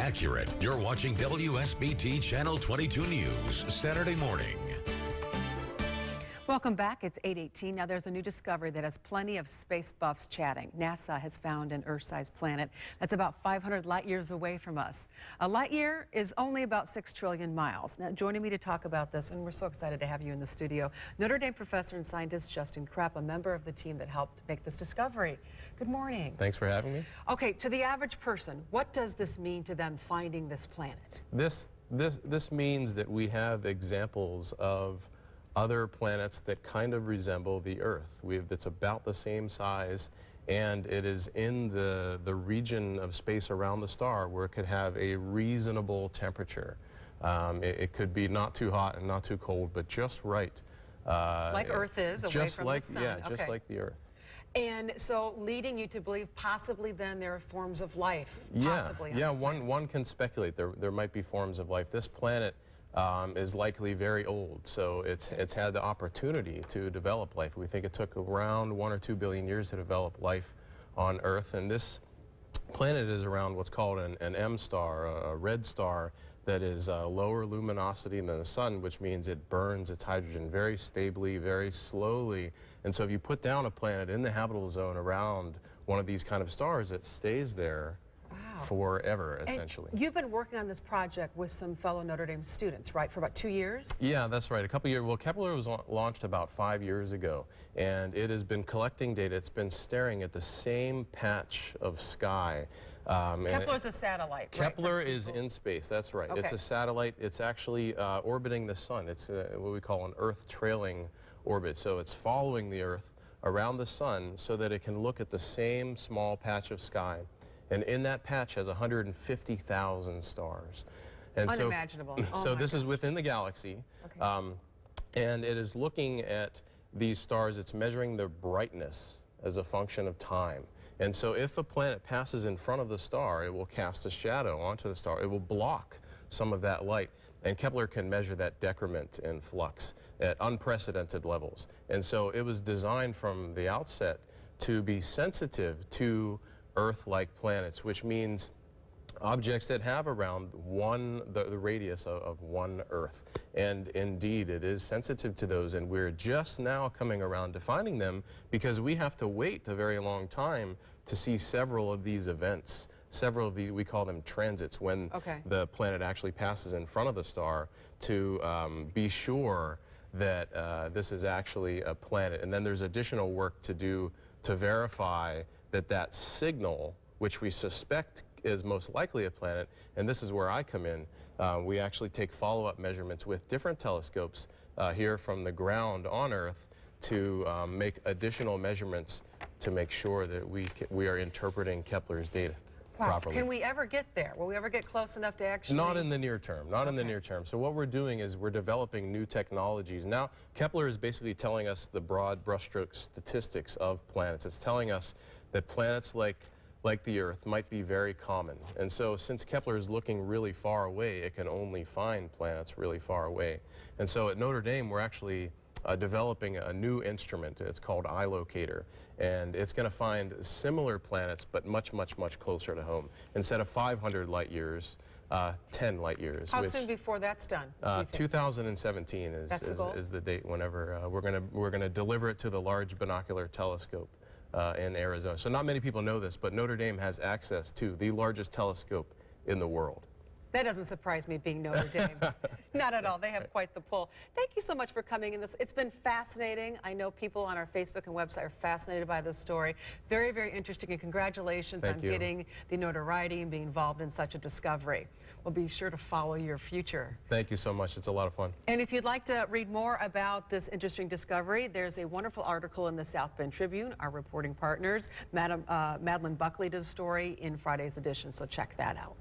accurate. You're watching WSBT Channel 22 News, Saturday morning. Welcome back. It's 8:18. Now there's a new discovery that has plenty of space buffs chatting. NASA has found an Earth-sized planet that's about 500 light years away from us. A light year is only about 6 trillion miles. Now joining me to talk about this, and we're so excited to have you in the studio, Notre Dame professor and scientist Justin Crepp, a member of the team that helped make this discovery. Good morning. Thanks for having me. Okay, to the average person, what does this mean to them finding this planet? This means that we have examples of other planets that kind of resemble the Earth. It's about the same size, and it is in the region of space around the star where it could have a reasonable temperature. It could be not too hot and not too cold, but just right. Like Earth is, away from the sun. Yeah, just like the Earth. And so leading you to believe possibly then there are forms of life. Yeah, one can speculate there might be forms of life. This planet is likely very old, so it's had the opportunity to develop life. We think it took around 1 or 2 billion years to develop life on Earth, and this planet is around what's called an M star, a red star that is lower luminosity than the sun, which means it burns its hydrogen very stably, very slowly. And so if you put down a planet in the habitable zone around one of these kind of stars, it stays there forever, essentially. And you've been working on this project with some fellow Notre Dame students, right, for about 2 years? Yeah, that's right. A couple years. Well, Kepler was launched about 5 years ago, and it has been collecting data. It's been staring at the same patch of sky. Kepler is a satellite. Kepler right, is in space. That's right. Okay. It's a satellite. It's actually orbiting the sun. It's what we call an Earth trailing orbit. So it's following the Earth around the sun so that it can look at the same small patch of sky. And in that patch has 150,000 stars. And unimaginable. So this is within the galaxy. Okay. And it is looking at these stars. It's measuring their brightness as a function of time. And so if a planet passes in front of the star, it will cast a shadow onto the star. It will block some of that light. And Kepler can measure that decrement in flux at unprecedented levels. And so it was designed from the outset to be sensitive to Earth-like planets, which means objects that have around the radius of one Earth. And indeed, it is sensitive to those, and we're just now coming around to finding them because we have to wait a very long time to see several of these events. Several of these, we call them transits, when the planet actually passes in front of the star, to be sure that this is actually a planet. And then there's additional work to do to verify that signal, which we suspect is most likely a planet, and this is where I come in. We actually take follow-up measurements with different telescopes here from the ground on Earth to make additional measurements to make sure that we are interpreting Kepler's data properly. Can we ever get there? Will we ever get close enough to actually? Not in the near term, not in the near term. So what we're doing is we're developing new technologies. Now, Kepler is basically telling us the broad brushstroke statistics of planets. It's telling us that planets like the Earth might be very common. And so since Kepler is looking really far away, it can only find planets really far away. And so at Notre Dame, we're actually developing a new instrument. It's called iLocator, and it's going to find similar planets but much closer to home. Instead of 500 light years, 10 light years. How soon before that's done? 2017 is the date whenever we're going to deliver it to the Large Binocular Telescope in Arizona. So not many people know this, but Notre Dame has access to the largest telescope in the world. That doesn't surprise me, being Notre Dame. Not at all. They have quite the pull. Thank you so much for coming in. It's been fascinating. I know people on our Facebook and website are fascinated by this story. Very, very interesting, and congratulations on getting the notoriety and being involved in such a discovery. We'll be sure to follow your future. Thank you so much. It's a lot of fun. And if you'd like to read more about this interesting discovery, there's a wonderful article in the South Bend Tribune. Our reporting partners, Madeline Buckley, does a story in Friday's edition, so check that out.